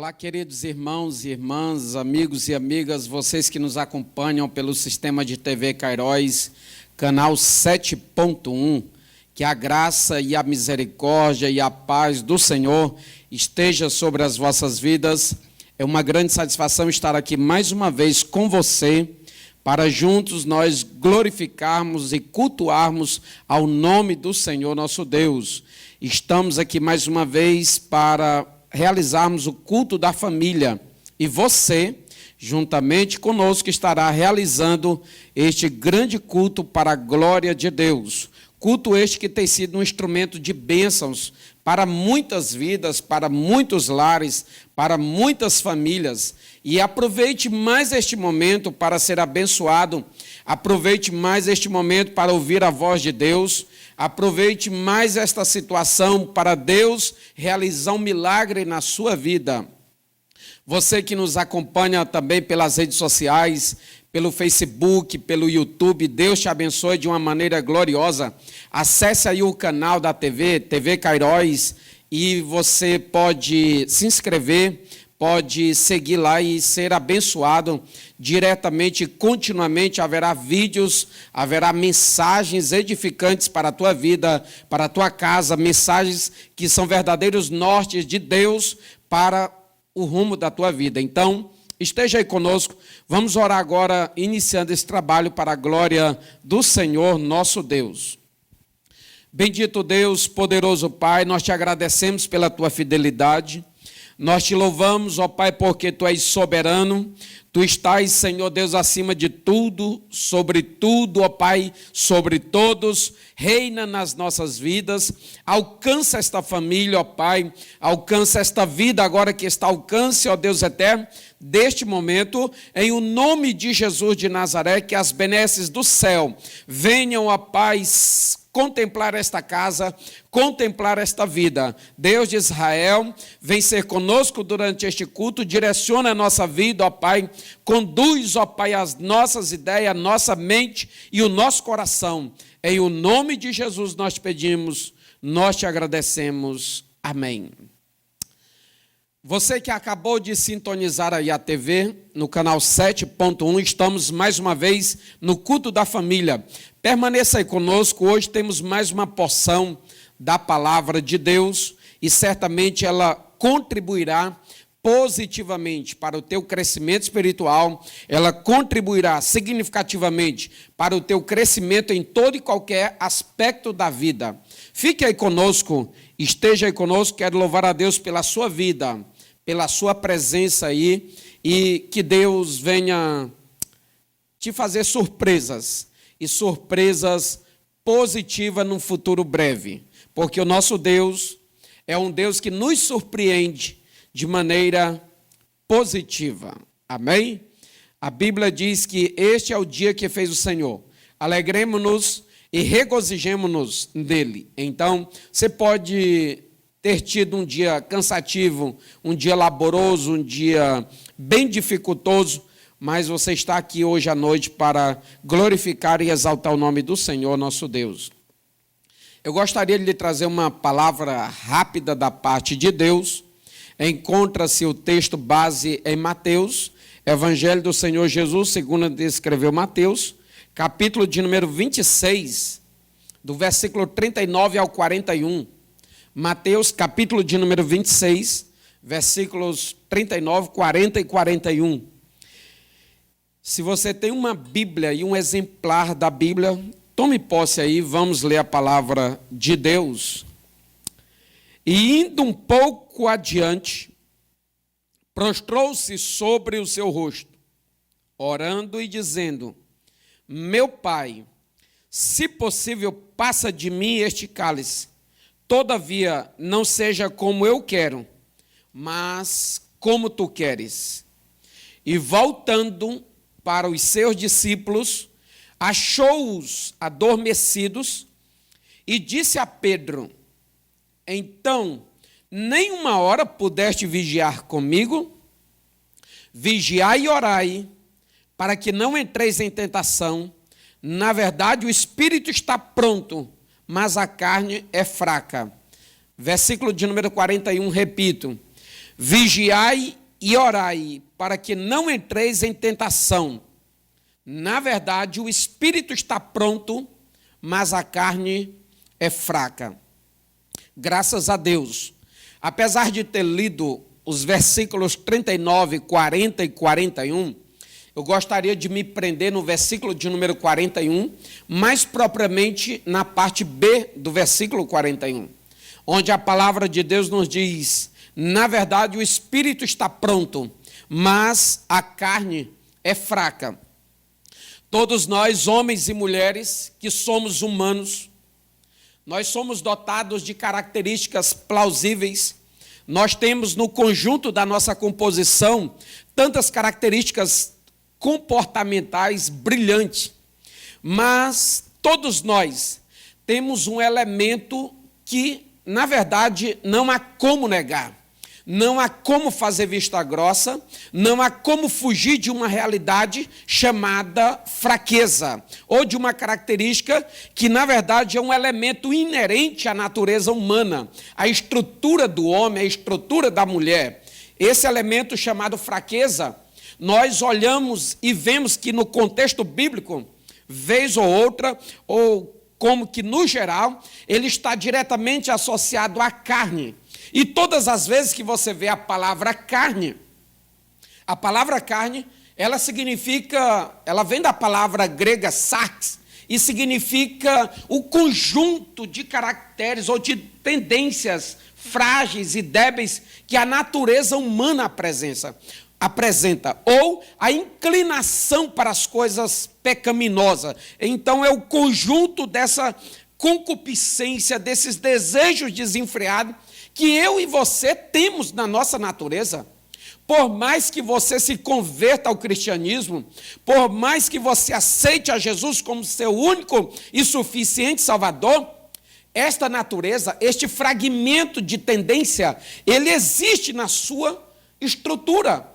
Olá, queridos irmãos e irmãs, amigos e amigas, vocês que nos acompanham pelo sistema de TV Cairóis, canal 7.1, que a graça e a misericórdia e a paz do Senhor esteja sobre as vossas vidas. É uma grande satisfação estar aqui mais uma vez com você, para juntos nós glorificarmos e cultuarmos ao nome do Senhor nosso Deus. Estamos aqui mais uma vez para realizarmos o culto da família. E você, juntamente conosco, estará realizando este grande culto para a glória de Deus. Culto este que tem sido um instrumento de bênçãos para muitas vidas, para muitos lares, para muitas famílias. E aproveite mais este momento para ser abençoado. Aproveite mais este momento para ouvir a voz de Deus. Aproveite mais esta situação para Deus realizar um milagre na sua vida. Você que nos acompanha também pelas redes sociais, pelo Facebook, pelo YouTube, Deus te abençoe de uma maneira gloriosa. Acesse aí o canal da TV Cairóis, e você pode se inscrever, pode seguir lá e ser abençoado diretamente, continuamente. Haverá vídeos, haverá mensagens edificantes para a tua vida, para a tua casa, mensagens que são verdadeiros nortes de Deus para o rumo da tua vida. Então, esteja aí conosco, vamos orar agora, iniciando esse trabalho para a glória do Senhor nosso Deus. Bendito Deus, poderoso Pai, nós te agradecemos pela tua fidelidade. Nós te louvamos, ó Pai, porque Tu és soberano, Tu estás, Senhor Deus, acima de tudo, sobre tudo, ó Pai, sobre todos, reina nas nossas vidas, alcança esta família, ó Pai, alcança esta vida agora que está, alcance, ó Deus eterno, deste momento, em o nome de Jesus de Nazaré, que as benesses do céu venham, ó Pai, contemplar esta casa, contemplar esta vida. Deus de Israel, vem ser conosco durante este culto, direciona a nossa vida, ó Pai, conduz, ó Pai, as nossas ideias, a nossa mente e o nosso coração. Em o nome de Jesus nós pedimos, nós te agradecemos. Amém. Você que acabou de sintonizar aí a TV, no canal 7.1, estamos mais uma vez no culto da família. Permaneça aí conosco, hoje temos mais uma porção da palavra de Deus e certamente ela contribuirá positivamente para o teu crescimento espiritual, ela contribuirá significativamente para o teu crescimento em todo e qualquer aspecto da vida. Fique aí conosco, esteja aí conosco, quero louvar a Deus pela sua vida, pela sua presença aí, e que Deus venha te fazer surpresas, e surpresas positivas num futuro breve, porque o nosso Deus é um Deus que nos surpreende de maneira positiva. Amém? A Bíblia diz que este é o dia que fez o Senhor. Alegremos-nos e regozijemos-nos nele. Então, você pode ter tido um dia cansativo, um dia laboroso, um dia bem dificultoso, mas você está aqui hoje à noite para glorificar e exaltar o nome do Senhor, nosso Deus. Eu gostaria de lhe trazer uma palavra rápida da parte de Deus. Encontra-se o texto base em Mateus, Evangelho do Senhor Jesus, segundo escreveu Mateus, capítulo de número 26, do versículo 39 ao 41. Mateus, capítulo de número 26, versículos 39, 40 e 41. Se você tem uma Bíblia e um exemplar da Bíblia, tome posse aí, vamos ler a palavra de Deus. E indo um pouco adiante, prostrou-se sobre o seu rosto, orando e dizendo: Meu Pai, se possível, passa de mim este cálice. Todavia, não seja como eu quero, mas como tu queres. E voltando para os seus discípulos, achou-os adormecidos e disse a Pedro: Então, nem uma hora pudeste vigiar comigo? Vigiai e orai, para que não entreis em tentação. Na verdade, o espírito está pronto, mas a carne é fraca. Versículo de número 41, repito. Vigiai e orai, para que não entreis em tentação. Na verdade, o espírito está pronto, mas a carne é fraca. Graças a Deus. Apesar de ter lido os versículos 39, 40 e 41, eu gostaria de me prender no versículo de número 41, mais propriamente na parte B do versículo 41, onde a palavra de Deus nos diz: na verdade, o espírito está pronto, mas a carne é fraca. Todos nós, homens e mulheres, que somos humanos, nós somos dotados de características plausíveis. Nós temos no conjunto da nossa composição tantas características comportamentais brilhantes, mas todos nós temos um elemento que, na verdade, não há como negar. Não há como fazer vista grossa, não há como fugir de uma realidade chamada fraqueza, ou de uma característica que, na verdade, é um elemento inerente à natureza humana, à estrutura do homem, à estrutura da mulher. Esse elemento chamado fraqueza, nós olhamos e vemos que no contexto bíblico, vez ou outra, ou como que no geral, ele está diretamente associado à carne. E todas as vezes que você vê a palavra carne, ela significa, ela vem da palavra grega sarx, e significa o conjunto de caracteres ou de tendências frágeis e débeis que a natureza humana apresenta, ou a inclinação para as coisas pecaminosas. Então é o conjunto dessa concupiscência, desses desejos desenfreados que eu e você temos na nossa natureza. Por mais que você se converta ao cristianismo, por mais que você aceite a Jesus como seu único e suficiente Salvador, esta natureza, este fragmento de tendência, ele existe na sua estrutura.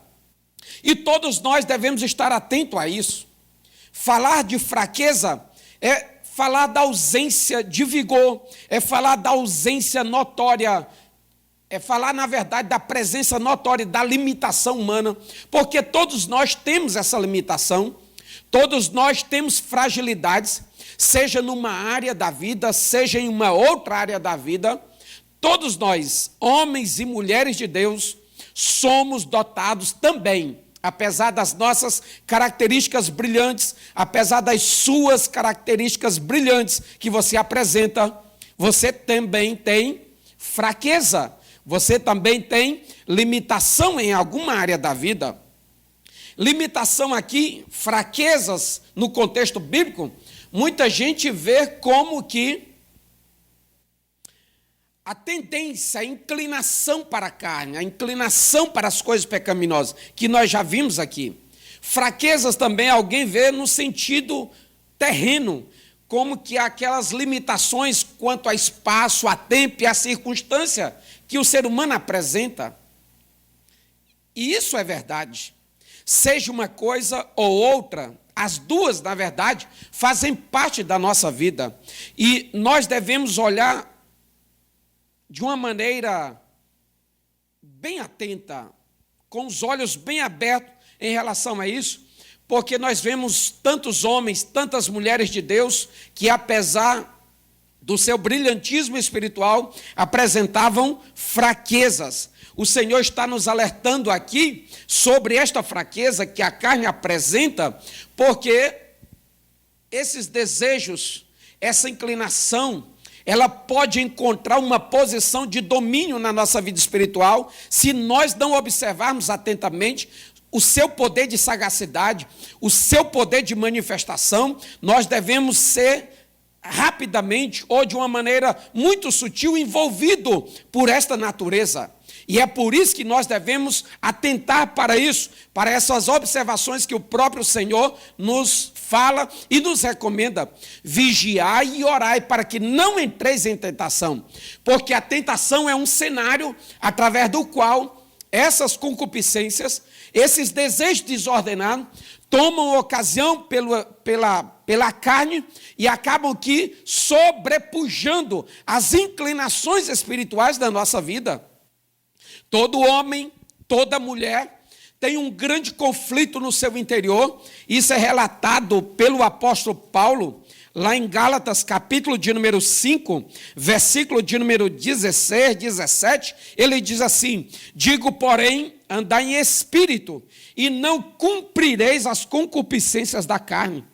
E todos nós devemos estar atentos a isso. Falar de fraqueza é falar da ausência de vigor, é falar da ausência notória, é falar, na verdade, da presença notória da limitação humana, porque todos nós temos essa limitação, todos nós temos fragilidades, seja numa área da vida, seja em uma outra área da vida. Todos nós, homens e mulheres de Deus, somos dotados também, apesar das nossas características brilhantes, apesar das suas características brilhantes que você apresenta, você também tem fraqueza. Você também tem limitação em alguma área da vida. Limitação aqui, fraquezas no contexto bíblico, muita gente vê como que a tendência, a inclinação para a carne, a inclinação para as coisas pecaminosas, que nós já vimos aqui. Fraquezas também alguém vê no sentido terreno, como que aquelas limitações quanto a espaço, a tempo e a circunstância que o ser humano apresenta. E isso é verdade. Seja uma coisa ou outra, as duas, na verdade, fazem parte da nossa vida. E nós devemos olhar de uma maneira bem atenta, com os olhos bem abertos em relação a isso, porque nós vemos tantos homens, tantas mulheres de Deus, que apesar do seu brilhantismo espiritual, apresentavam fraquezas. O Senhor está nos alertando aqui sobre esta fraqueza que a carne apresenta, porque esses desejos, essa inclinação, ela pode encontrar uma posição de domínio na nossa vida espiritual, se nós não observarmos atentamente o seu poder de sagacidade, o seu poder de manifestação. Nós devemos ser rapidamente ou de uma maneira muito sutil envolvido por esta natureza. E é por isso que nós devemos atentar para isso, para essas observações que o próprio Senhor nos fala e nos recomenda. Vigiai e orai para que não entreis em tentação, porque a tentação é um cenário através do qual essas concupiscências, esses desejos desordenados, tomam ocasião pela carne e acabam que sobrepujando as inclinações espirituais da nossa vida. Todo homem, toda mulher tem um grande conflito no seu interior. Isso é relatado pelo apóstolo Paulo, lá em Gálatas, capítulo de número 5, versículo de número 16, 17, ele diz assim: digo, porém, andai em espírito, e não cumprireis as concupiscências da carne,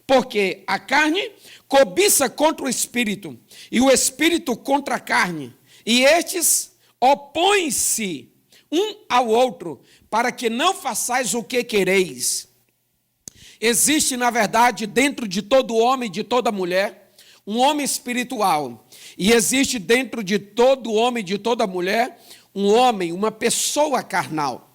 porque a carne cobiça contra o espírito, e o espírito contra a carne, e estes opõem-se um ao outro, para que não façais o que quereis. Existe, na verdade, dentro de todo homem, de toda mulher, um homem espiritual. E existe dentro de todo homem, de toda mulher, um homem, uma pessoa carnal.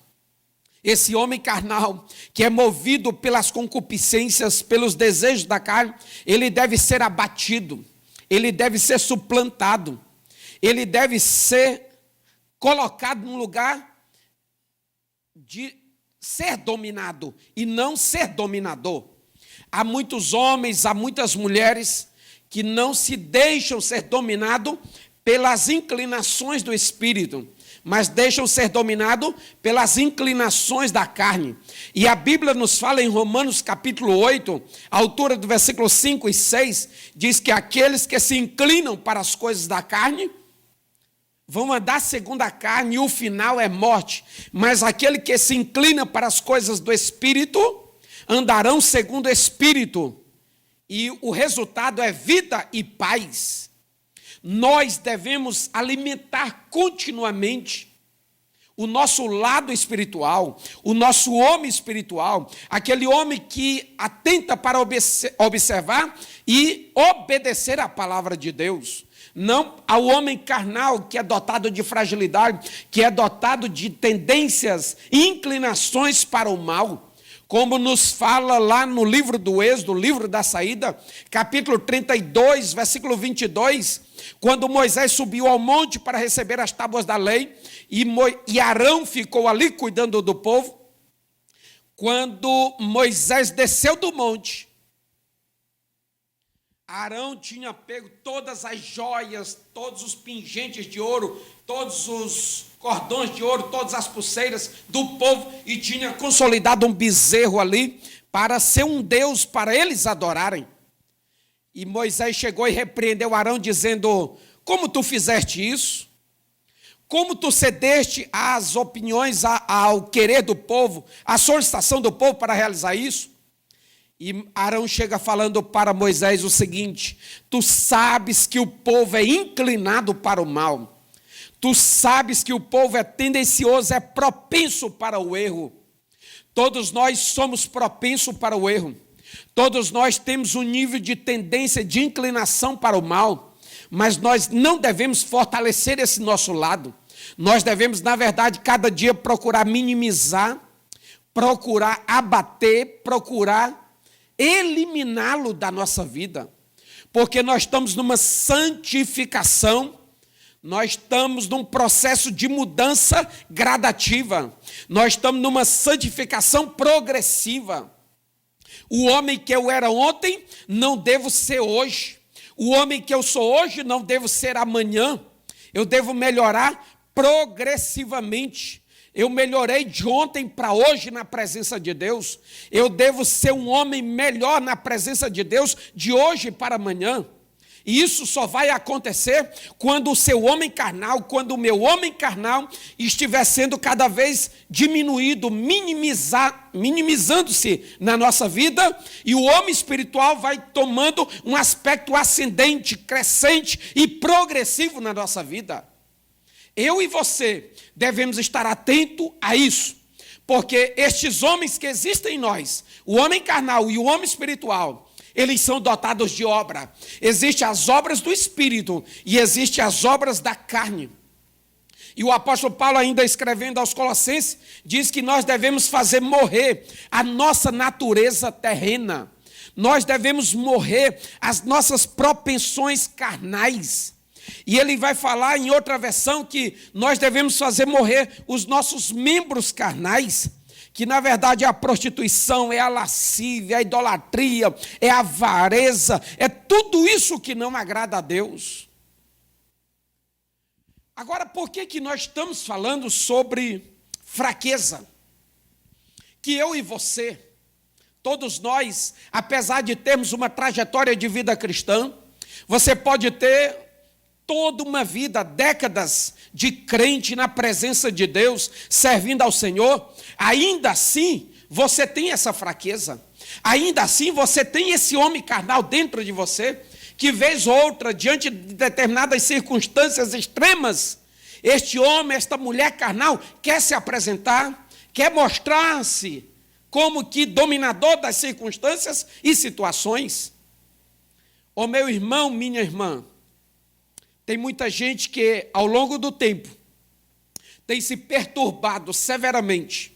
Esse homem carnal, que é movido pelas concupiscências, pelos desejos da carne, ele deve ser abatido, ele deve ser suplantado, ele deve ser colocado num lugar de ser dominado e não ser dominador. Há muitos homens, há muitas mulheres que não se deixam ser dominados pelas inclinações do espírito, mas deixam ser dominados pelas inclinações da carne. E a Bíblia nos fala em Romanos capítulo 8, a altura do versículo 5 e 6, diz que aqueles que se inclinam para as coisas da carne vão andar segundo a carne, e o final é morte. Mas aquele que se inclina para as coisas do Espírito, andarão segundo o Espírito. E o resultado é vida e paz. Nós devemos alimentar continuamente o nosso lado espiritual, o nosso homem espiritual, aquele homem que atenta para observar e obedecer a palavra de Deus. Não ao homem carnal que é dotado de fragilidade, que é dotado de tendências e inclinações para o mal. Como nos fala lá no livro do Êxodo, livro da saída, capítulo 32, versículo 22, quando Moisés subiu ao monte para receber as tábuas da lei, e Arão ficou ali cuidando do povo. Quando Moisés desceu do monte, Arão tinha pego todas as joias, todos os pingentes de ouro, todos os cordões de ouro, todas as pulseiras do povo, e tinha consolidado um bezerro ali para ser um Deus para eles adorarem. E Moisés chegou e repreendeu Arão, dizendo: como tu fizeste isso? Como tu cedeste às opiniões, ao querer do povo, à solicitação do povo para realizar isso? E Arão chega falando para Moisés o seguinte: tu sabes que o povo é inclinado para o mal, tu sabes que o povo é tendencioso, é propenso para o erro. Todos nós somos propensos para o erro, todos nós temos um nível de tendência, de inclinação para o mal, mas nós não devemos fortalecer esse nosso lado. Nós devemos, na verdade, cada dia procurar minimizar, procurar abater, procurar eliminá-lo da nossa vida, porque nós estamos numa santificação, nós estamos num processo de mudança gradativa, nós estamos numa santificação progressiva. O homem que eu era ontem não devo ser hoje, o homem que eu sou hoje não devo ser amanhã, eu devo melhorar progressivamente. Eu melhorei de ontem para hoje na presença de Deus. Eu devo ser um homem melhor na presença de Deus de hoje para amanhã. E isso só vai acontecer quando o seu homem carnal, quando o meu homem carnal estiver sendo cada vez diminuído, minimizando-se na nossa vida, e o homem espiritual vai tomando um aspecto ascendente, crescente e progressivo na nossa vida. Eu e você devemos estar atentos a isso, porque estes homens que existem em nós, o homem carnal e o homem espiritual, eles são dotados de obra. Existem as obras do Espírito e existem as obras da carne. E o apóstolo Paulo, ainda escrevendo aos Colossenses, diz que nós devemos fazer morrer a nossa natureza terrena. Nós devemos morrer as nossas propensões carnais. E ele vai falar em outra versão que nós devemos fazer morrer os nossos membros carnais, que na verdade é a prostituição, é a lascívia, é a idolatria, é a avareza, é tudo isso que não agrada a Deus. Agora, por que nós estamos falando sobre fraqueza? Que eu e você, todos nós, apesar de termos uma trajetória de vida cristã, você pode ter toda uma vida, décadas de crente na presença de Deus, servindo ao Senhor, ainda assim você tem essa fraqueza, ainda assim você tem esse homem carnal dentro de você, que vez ou outra, diante de determinadas circunstâncias extremas, este homem, esta mulher carnal, quer se apresentar, quer mostrar-se como que dominador das circunstâncias e situações. Ô meu irmão, minha irmã, tem muita gente que, ao longo do tempo, tem se perturbado severamente,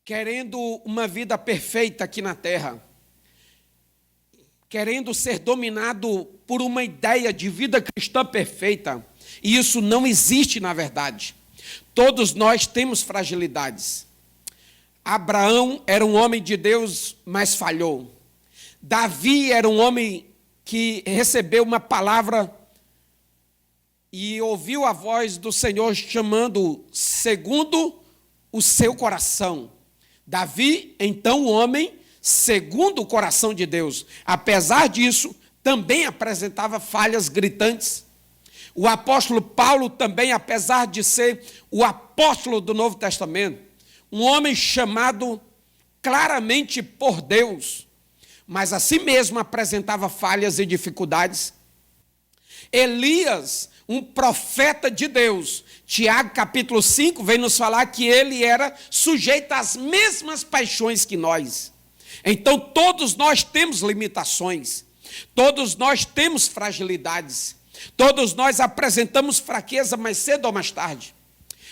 querendo uma vida perfeita aqui na terra, querendo ser dominado por uma ideia de vida cristã perfeita, e isso não existe na verdade. Todos nós temos fragilidades. Abraão era um homem de Deus, mas falhou. Davi era um homem que recebeu uma palavra e ouviu a voz do Senhor chamando segundo o seu coração. Davi, então, um homem segundo o coração de Deus. Apesar disso, também apresentava falhas gritantes. O apóstolo Paulo também, apesar de ser o apóstolo do Novo Testamento, um homem chamado claramente por Deus, mas assim mesmo apresentava falhas e dificuldades. Elias, um profeta de Deus, Tiago capítulo 5 vem nos falar que ele era sujeito às mesmas paixões que nós. Então todos nós temos limitações, todos nós temos fragilidades, todos nós apresentamos fraqueza mais cedo ou mais tarde.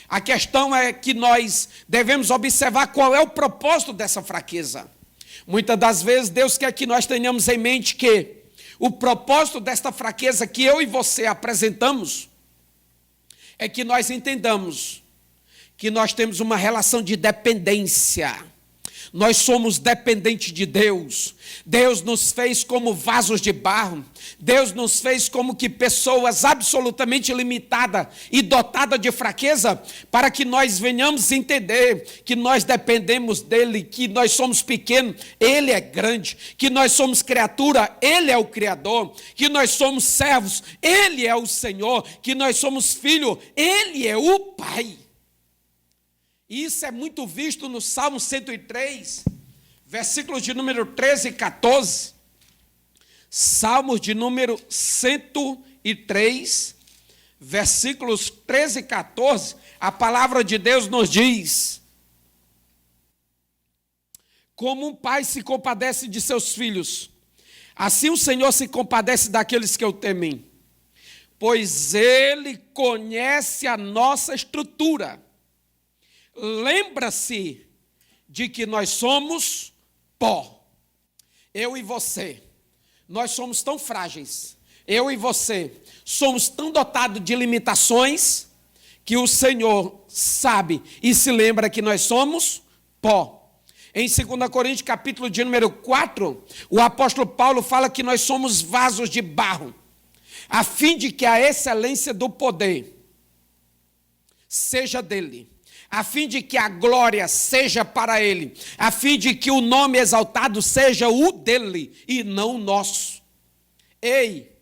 A questão é que nós devemos observar qual é o propósito dessa fraqueza. Muitas das vezes Deus quer que nós tenhamos em mente que o propósito desta fraqueza que eu e você apresentamos é que nós entendamos que nós temos uma relação de dependência. Nós somos dependentes de Deus. Deus nos fez como vasos de barro. Deus nos fez como que pessoas absolutamente limitadas e dotadas de fraqueza, para que nós venhamos entender que nós dependemos dEle, que nós somos pequenos, Ele é grande, que nós somos criatura, Ele é o Criador, que nós somos servos, Ele é o Senhor, que nós somos filhos, Ele é o Pai. Isso é muito visto no Salmo 103, versículos de número 13 e 14. Salmos de número 103, versículos 13 e 14. A palavra de Deus nos diz: como um pai se compadece de seus filhos, assim o Senhor se compadece daqueles que o temem, pois Ele conhece a nossa estrutura. Lembra-se de que nós somos pó. Eu e você, nós somos tão frágeis. Eu e você somos tão dotados de limitações que o Senhor sabe e se lembra que nós somos pó. Em 2 Coríntios, capítulo de número 4, o apóstolo Paulo fala que nós somos vasos de barro, a fim de que a excelência do poder seja dele, a fim de que a glória seja para Ele, a fim de que o nome exaltado seja o dele e não o nosso. Ei,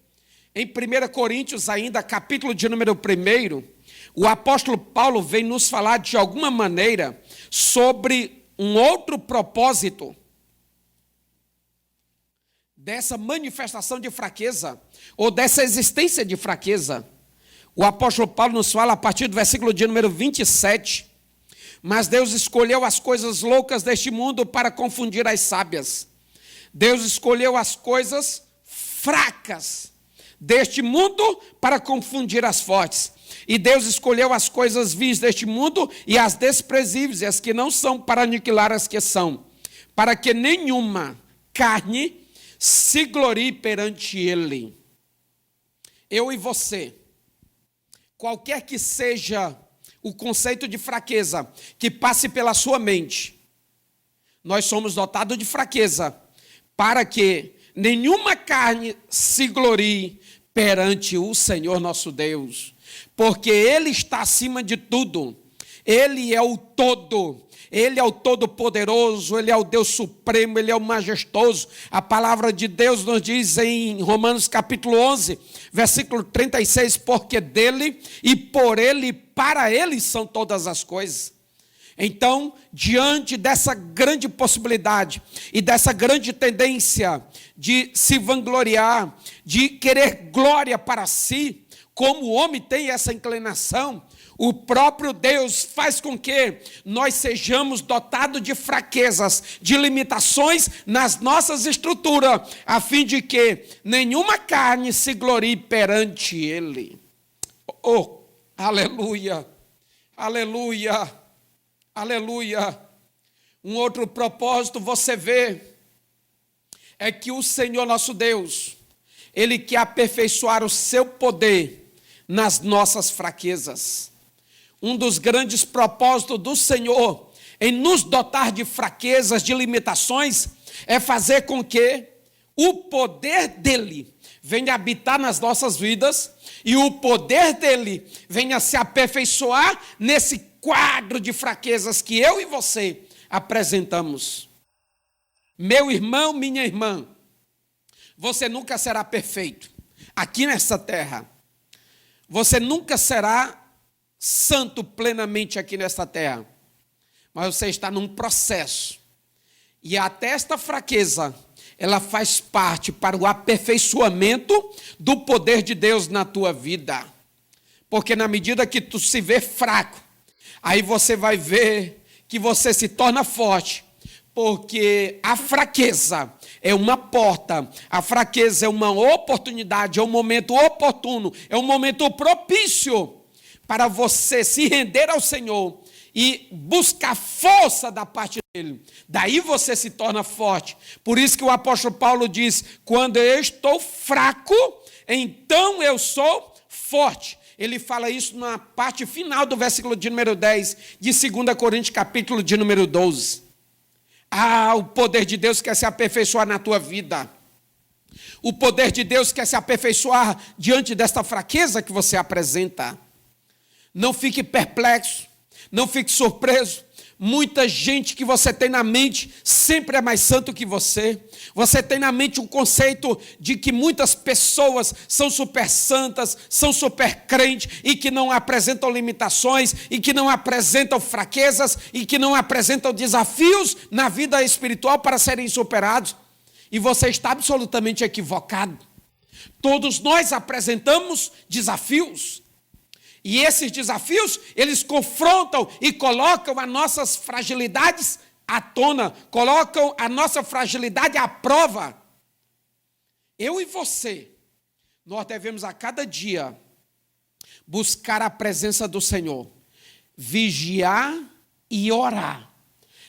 em 1 Coríntios ainda, capítulo de número 1, o apóstolo Paulo vem nos falar de alguma maneira sobre um outro propósito dessa manifestação de fraqueza, ou dessa existência de fraqueza. O apóstolo Paulo nos fala a partir do versículo de número 27, mas Deus escolheu as coisas loucas deste mundo para confundir as sábias. Deus escolheu as coisas fracas deste mundo para confundir as fortes. E Deus escolheu as coisas vis deste mundo e as desprezíveis, e as que não são, para aniquilar as que são, para que nenhuma carne se glorie perante Ele. Eu e você, qualquer que seja o conceito de fraqueza que passe pela sua mente, nós somos dotados de fraqueza para que nenhuma carne se glorie perante o Senhor nosso Deus, porque Ele está acima de tudo, Ele é o todo, Ele é o Todo-Poderoso, Ele é o Deus Supremo, Ele é o Majestoso. A palavra de Deus nos diz em Romanos capítulo 11, versículo 36, porque dele e por Ele e para Ele são todas as coisas. Então, diante dessa grande possibilidade e dessa grande tendência de se vangloriar, de querer glória para si, como o homem tem essa inclinação, o próprio Deus faz com que nós sejamos dotados de fraquezas, de limitações nas nossas estruturas, a fim de que nenhuma carne se glorie perante Ele. Oh, aleluia, aleluia, aleluia. Um outro propósito você vê, é que o Senhor nosso Deus, Ele quer aperfeiçoar o seu poder nas nossas fraquezas. Um dos grandes propósitos do Senhor em nos dotar de fraquezas, de limitações, é fazer com que o poder dEle venha habitar nas nossas vidas e o poder dEle venha se aperfeiçoar nesse quadro de fraquezas que eu e você apresentamos. Meu irmão, minha irmã, você nunca será perfeito aqui nessa terra. Você nunca será santo plenamente aqui nesta terra, mas você está num processo, e até esta fraqueza, ela faz parte para o aperfeiçoamento do poder de Deus na tua vida, porque na medida que tu se vê fraco, aí você vai ver que você se torna forte, porque a fraqueza é uma porta, a fraqueza é uma oportunidade, é um momento oportuno, é um momento propício para você se render ao Senhor e buscar força da parte dEle. Daí você se torna forte. Por isso que o apóstolo Paulo diz, quando eu estou fraco, então eu sou forte. Ele fala isso na parte final do versículo de número 10, de 2 Coríntios, capítulo de número 12. Ah, o poder de Deus quer se aperfeiçoar na tua vida. O poder de Deus quer se aperfeiçoar diante desta fraqueza que você apresenta. Não fique perplexo, não fique surpreso. Muita gente que você tem na mente sempre é mais santo que você. Você tem na mente um conceito de que muitas pessoas são super santas, são super crentes e que não apresentam limitações, e que não apresentam fraquezas, e que não apresentam desafios na vida espiritual para serem superados. E você está absolutamente equivocado. Todos nós apresentamos desafios. E esses desafios, eles confrontam e colocam as nossas fragilidades à tona, colocam a nossa fragilidade à prova. Eu e você, nós devemos a cada dia buscar a presença do Senhor, vigiar e orar,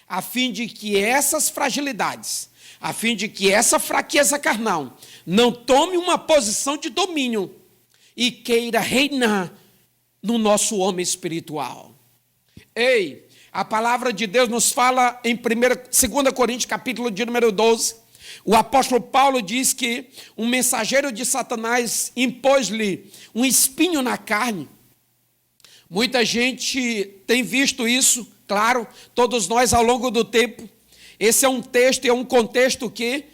a fim de que essas fragilidades, a fim de que essa fraqueza carnal não tome uma posição de domínio e queira reinar no nosso homem espiritual. Ei, a palavra de Deus nos fala em 2 Coríntios, capítulo de número 12, o apóstolo Paulo diz que um mensageiro de Satanás impôs-lhe um espinho na carne. Muita gente tem visto isso, claro, todos nós ao longo do tempo. Esse é um texto, é um contexto que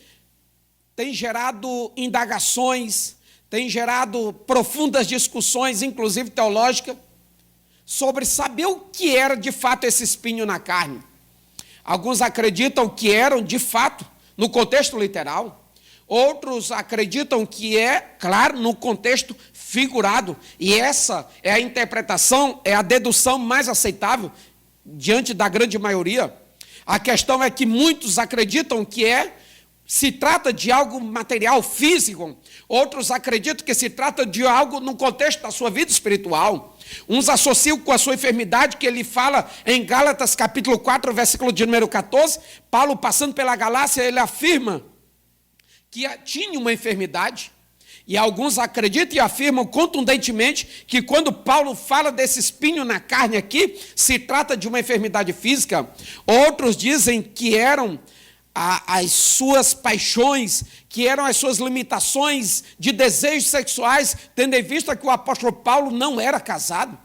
tem gerado indagações, tem gerado profundas discussões, inclusive teológicas, sobre saber o que era de fato esse espinho na carne. Alguns acreditam que eram de fato, no contexto literal. Outros acreditam que é, claro, no contexto figurado. E essa é a interpretação, é a dedução mais aceitável diante da grande maioria. A questão é que muitos acreditam que se trata de algo material, físico. Outros acreditam que se trata de algo no contexto da sua vida espiritual. Uns associam com a sua enfermidade, que ele fala em Gálatas capítulo 4, versículo de número 14. Paulo, passando pela Galácia, ele afirma que tinha uma enfermidade. E alguns acreditam e afirmam contundentemente que quando Paulo fala desse espinho na carne aqui, se trata de uma enfermidade física. Outros dizem que eram as suas paixões, que eram as suas limitações de desejos sexuais, tendo em vista que o apóstolo Paulo não era casado.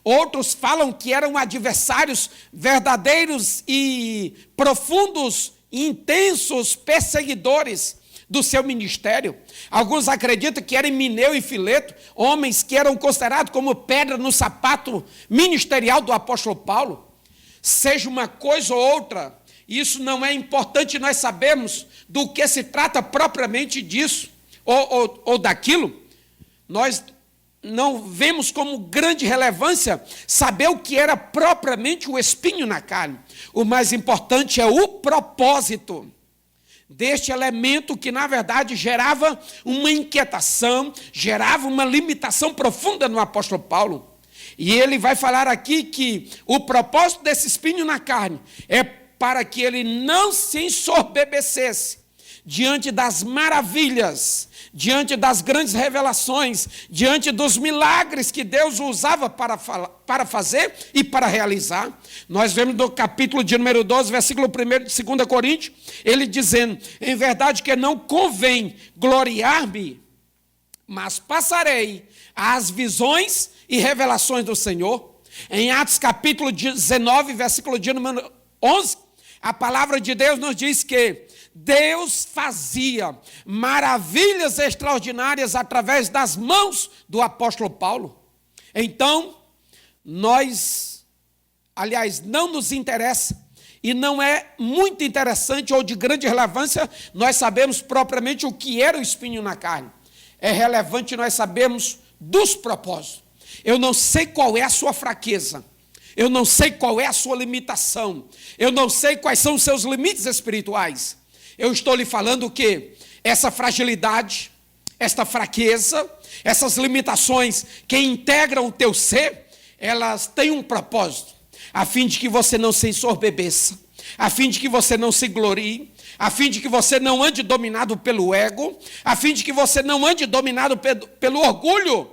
Outros falam que eram adversários verdadeiros e profundos, intensos perseguidores do seu ministério. Alguns acreditam que eram Himeneu e Fileto, homens que eram considerados como pedra no sapato ministerial do apóstolo Paulo. Seja uma coisa ou outra, isso não é importante nós sabermos do que se trata propriamente disso ou daquilo. Nós não vemos como grande relevância saber o que era propriamente o espinho na carne. O mais importante é o propósito deste elemento que, na verdade, gerava uma inquietação, gerava uma limitação profunda no apóstolo Paulo. E ele vai falar aqui que o propósito desse espinho na carne é para que ele não se ensoberbecesse diante das maravilhas, diante das grandes revelações, diante dos milagres que Deus usava para fazer e para realizar. Nós vemos no capítulo de número 12, versículo 1 de 2 Coríntios, ele dizendo: em verdade que não convém gloriar-me, mas passarei às visões e revelações do Senhor. Em Atos capítulo 19, versículo de número 11, a palavra de Deus nos diz que Deus fazia maravilhas extraordinárias através das mãos do apóstolo Paulo. Então, não nos interessa, e não é muito interessante ou de grande relevância nós sabemos propriamente o que era o espinho na carne. É relevante nós sabermos dos propósitos. Eu não sei qual é a sua fraqueza, eu não sei qual é a sua limitação, eu não sei quais são os seus limites espirituais. Eu estou lhe falando que essa fragilidade, esta fraqueza, essas limitações que integram o teu ser, elas têm um propósito, a fim de que você não se ensorbebeça, a fim de que você não se glorie, a fim de que você não ande dominado pelo ego, a fim de que você não ande dominado pelo orgulho,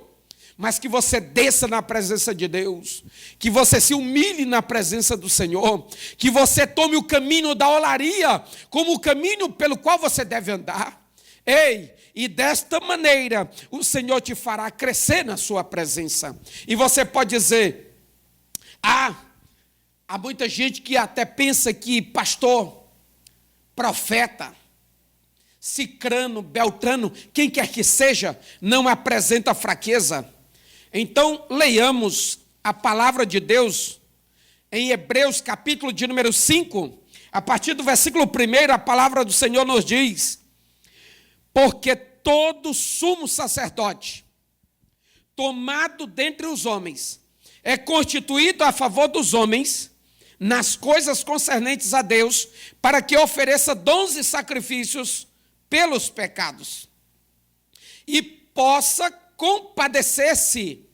mas que você desça na presença de Deus, que você se humilhe na presença do Senhor, que você tome o caminho da olaria como o caminho pelo qual você deve andar. Ei, e desta maneira o Senhor te fará crescer na sua presença. E você pode dizer: há muita gente que até pensa que pastor, profeta, cicrano, beltrano, quem quer que seja, não apresenta fraqueza. Então, leiamos a palavra de Deus em Hebreus, capítulo de número 5, a partir do versículo 1, a palavra do Senhor nos diz: porque todo sumo sacerdote, tomado dentre os homens, é constituído a favor dos homens, nas coisas concernentes a Deus, para que ofereça dons e sacrifícios pelos pecados, e possa compadecer-se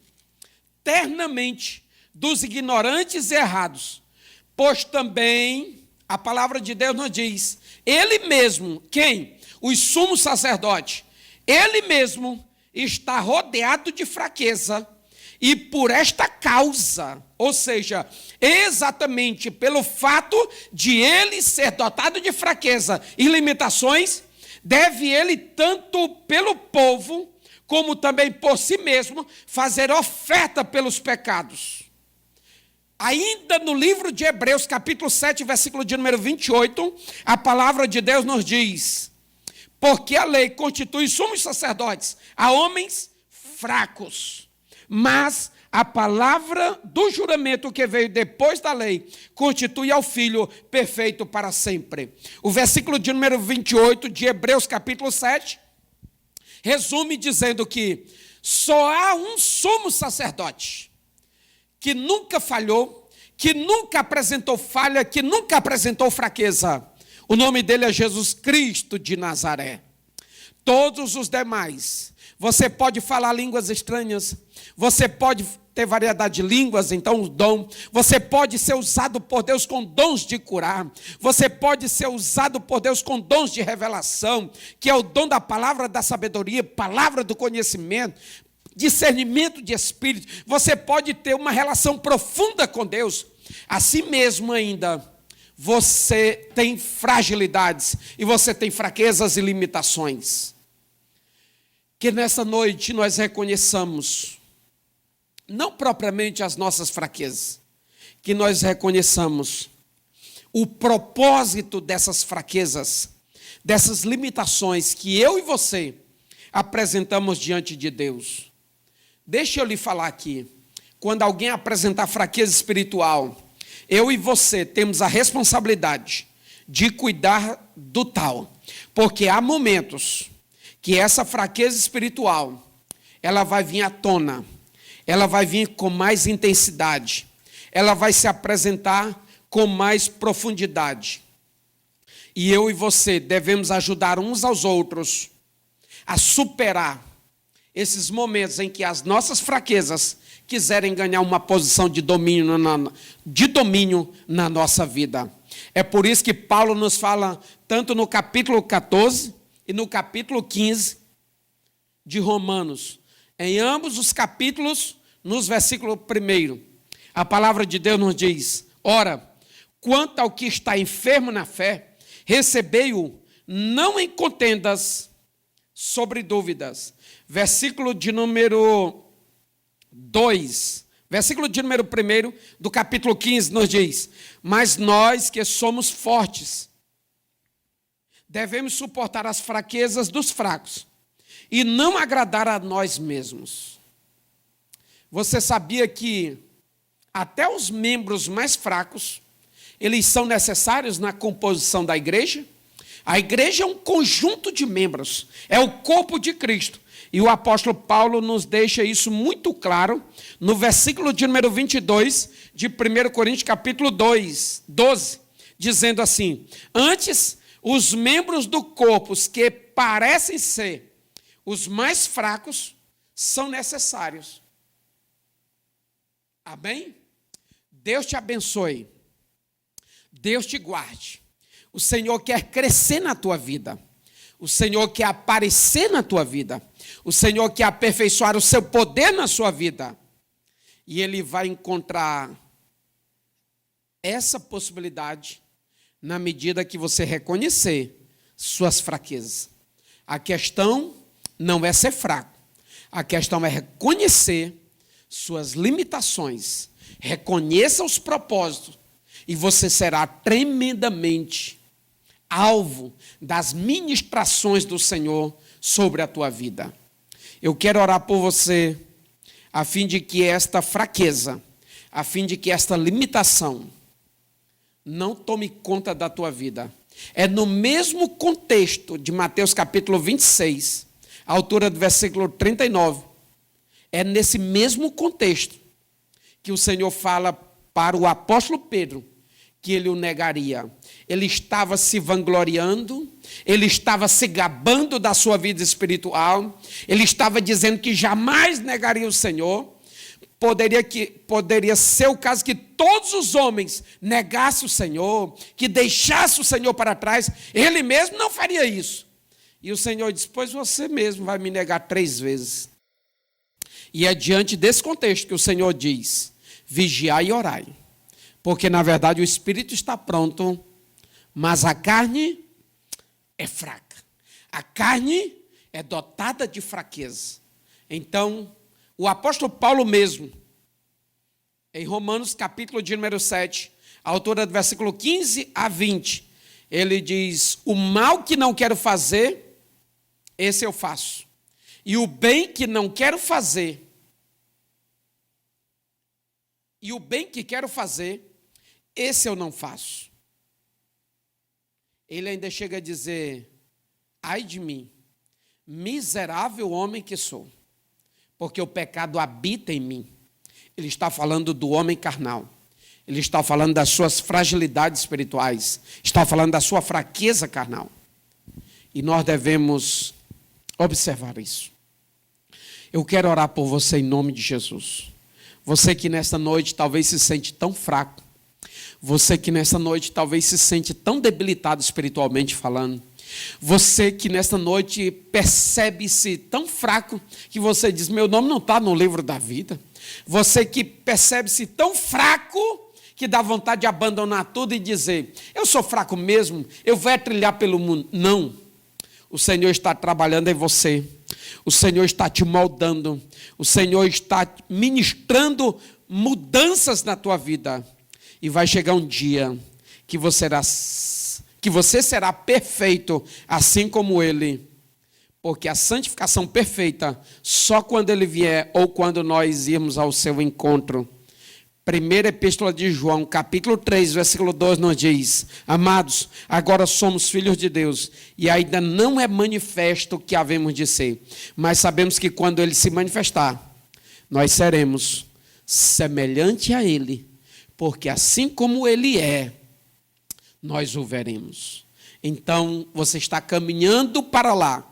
ternamente dos ignorantes e errados, pois também a palavra de Deus nos diz, ele mesmo, quem? Os sumos sacerdotes, ele mesmo está rodeado de fraqueza, e por esta causa, ou seja, exatamente pelo fato de ele ser dotado de fraqueza e limitações, deve ele tanto pelo povo, como também por si mesmo, fazer oferta pelos pecados. Ainda no livro de Hebreus, capítulo 7, versículo de número 28, a palavra de Deus nos diz: porque a lei constitui sumos sacerdotes a homens fracos, mas a palavra do juramento que veio depois da lei constitui ao Filho perfeito para sempre. O versículo de número 28 de Hebreus, capítulo 7, resume dizendo que só há um sumo sacerdote que nunca falhou, que nunca apresentou falha, que nunca apresentou fraqueza. O nome dele é Jesus Cristo de Nazaré. Todos os demais, você pode falar línguas estranhas, você pode ter variedade de línguas, então o dom, você pode ser usado por Deus com dons de curar, você pode ser usado por Deus com dons de revelação, que é o dom da palavra da sabedoria, palavra do conhecimento, discernimento de espírito. Você pode ter uma relação profunda com Deus. Assim mesmo ainda, você tem fragilidades e você tem fraquezas e limitações. Que nessa noite nós reconheçamos, não propriamente as nossas fraquezas, que nós reconheçamos o propósito dessas fraquezas, dessas limitações que eu e você apresentamos diante de Deus. Deixa eu lhe falar aqui, quando alguém apresentar fraqueza espiritual, eu e você temos a responsabilidade de cuidar do tal, porque há momentos que essa fraqueza espiritual, ela vai vir à tona, ela vai vir com mais intensidade, ela vai se apresentar com mais profundidade. E eu e você devemos ajudar uns aos outros a superar esses momentos em que as nossas fraquezas quiserem ganhar uma posição de domínio na nossa vida. É por isso que Paulo nos fala, tanto no capítulo 14 e no capítulo 15 de Romanos. Em ambos os capítulos, nos versículos 1, a palavra de Deus nos diz: ora, quanto ao que está enfermo na fé, recebei-o não em contendas sobre dúvidas. Versículo de número 2, versículo de número 1 do capítulo 15 nos diz: mas nós que somos fortes, devemos suportar as fraquezas dos fracos e não agradar a nós mesmos. Você sabia que até os membros mais fracos, eles são necessários na composição da igreja? A igreja é um conjunto de membros, é o corpo de Cristo. E o apóstolo Paulo nos deixa isso muito claro no versículo de número 22 de 1 Coríntios capítulo 12, dizendo assim: antes, os membros do corpo que parecem ser os mais fracos são necessários. Amém? Deus te abençoe. Deus te guarde. O Senhor quer crescer na tua vida. O Senhor quer aparecer na tua vida. O Senhor quer aperfeiçoar o seu poder na sua vida. E Ele vai encontrar essa possibilidade na medida que você reconhecer suas fraquezas. A questão não é ser fraco. A questão é reconhecer suas limitações. Reconheça os propósitos. E você será tremendamente alvo das ministrações do Senhor sobre a tua vida. Eu quero orar por você, a fim de que esta fraqueza, a fim de que esta limitação não tome conta da tua vida. É no mesmo contexto de Mateus capítulo 26, a altura do versículo 39, é nesse mesmo contexto que o Senhor fala para o apóstolo Pedro que ele o negaria. Ele estava se vangloriando, ele estava se gabando da sua vida espiritual, ele estava dizendo que jamais negaria o Senhor. Poderia ser o caso que todos os homens negassem o Senhor, que deixassem o Senhor para trás, ele mesmo não faria isso. E o Senhor disse: pois você mesmo vai me negar 3 vezes. E é diante desse contexto que o Senhor diz: vigiai e orai. Porque, na verdade, o espírito está pronto, mas a carne é fraca. A carne é dotada de fraqueza. Então, o apóstolo Paulo mesmo, em Romanos capítulo de número 7, a altura do versículo 15 a 20, ele diz: o mal que não quero fazer, esse eu faço. E o bem que não quero fazer, e o bem que quero fazer, esse eu não faço. Ele ainda chega a dizer: ai de mim, miserável homem que sou, porque o pecado habita em mim. Ele está falando do homem carnal. Ele está falando das suas fragilidades espirituais. Está falando da sua fraqueza carnal. E nós devemos observar isso. Eu quero orar por você em nome de Jesus. Você que nesta noite talvez se sente tão fraco. Você que nesta noite talvez se sente tão debilitado espiritualmente falando. Você que nesta noite percebe-se tão fraco que você diz: meu nome não está no livro da vida. Você que percebe-se tão fraco que dá vontade de abandonar tudo e dizer, eu sou fraco mesmo, eu vou trilhar pelo mundo. Não, o Senhor está trabalhando em você, o Senhor está te moldando, o Senhor está ministrando mudanças na tua vida. E vai chegar um dia que você será perfeito, assim como Ele. Porque a santificação perfeita, só quando Ele vier ou quando nós irmos ao seu encontro. Primeira Epístola de João, capítulo 3, versículo 2, nos diz, amados, agora somos filhos de Deus, e ainda não é manifesto o que havemos de ser, mas sabemos que quando Ele se manifestar, nós seremos semelhante a Ele, porque assim como Ele é, nós o veremos. Então, você está caminhando para lá,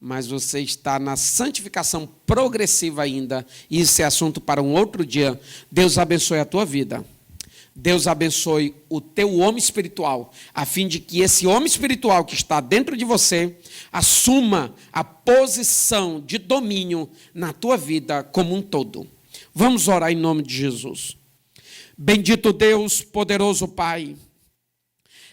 mas você está na santificação progressiva ainda, e isso é assunto para um outro dia. Deus abençoe a tua vida. Deus abençoe o teu homem espiritual, a fim de que esse homem espiritual que está dentro de você assuma a posição de domínio na tua vida como um todo. Vamos orar em nome de Jesus. Bendito Deus, poderoso Pai,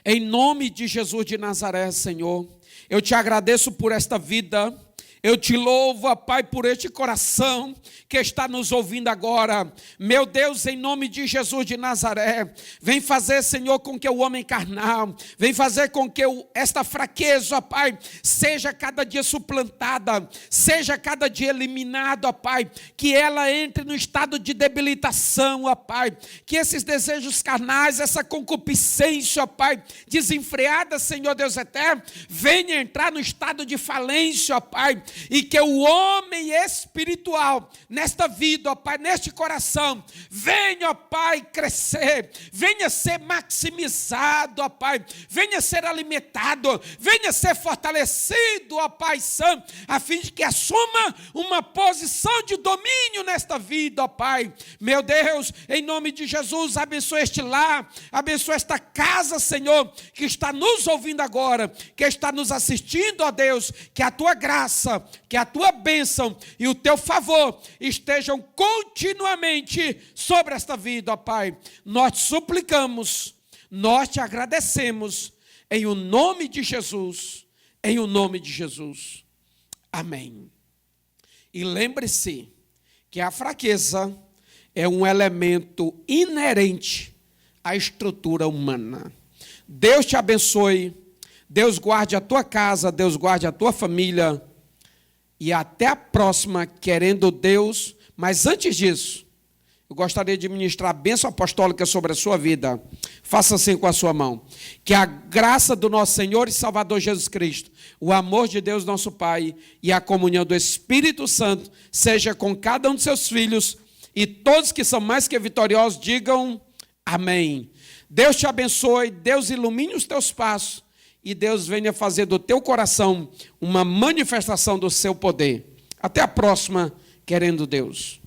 em nome de Jesus de Nazaré, Senhor, eu te agradeço por esta vida, eu te louvo, ó Pai, por este coração que está nos ouvindo agora. Meu Deus, em nome de Jesus de Nazaré, vem fazer, Senhor, com que o homem carnal, vem fazer com que esta fraqueza, ó Pai, seja cada dia suplantada, seja cada dia eliminada, ó Pai, que ela entre no estado de debilitação, ó Pai, que esses desejos carnais, essa concupiscência, ó Pai, desenfreada, Senhor Deus eterno, venha entrar no estado de falência, ó Pai, e que o homem espiritual, nesta vida, ó Pai, neste coração, venha, ó Pai, crescer, venha ser maximizado, ó Pai, venha ser alimentado, venha ser fortalecido, ó Pai Santo, a fim de que assuma uma posição de domínio nesta vida, ó Pai. Meu Deus, em nome de Jesus, abençoe este lar, abençoe esta casa, Senhor, que está nos ouvindo agora, que está nos assistindo, ó Deus, que a tua graça, que a tua bênção e o teu favor estejam continuamente sobre esta vida, ó Pai. Nós te suplicamos, nós te agradecemos, em o nome de Jesus, em o nome de Jesus. Amém. E lembre-se que a fraqueza é um elemento inerente à estrutura humana. Deus te abençoe, Deus guarde a tua casa, Deus guarde a tua família, e até a próxima, querendo Deus. Mas antes disso, eu gostaria de ministrar a bênção apostólica sobre a sua vida. Faça assim com a sua mão. Que a graça do nosso Senhor e Salvador Jesus Cristo, o amor de Deus nosso Pai e a comunhão do Espírito Santo seja com cada um de seus filhos, e todos que são mais que vitoriosos digam amém. Deus te abençoe, Deus ilumine os teus passos, e Deus venha fazer do teu coração uma manifestação do seu poder. Até a próxima, querendo Deus.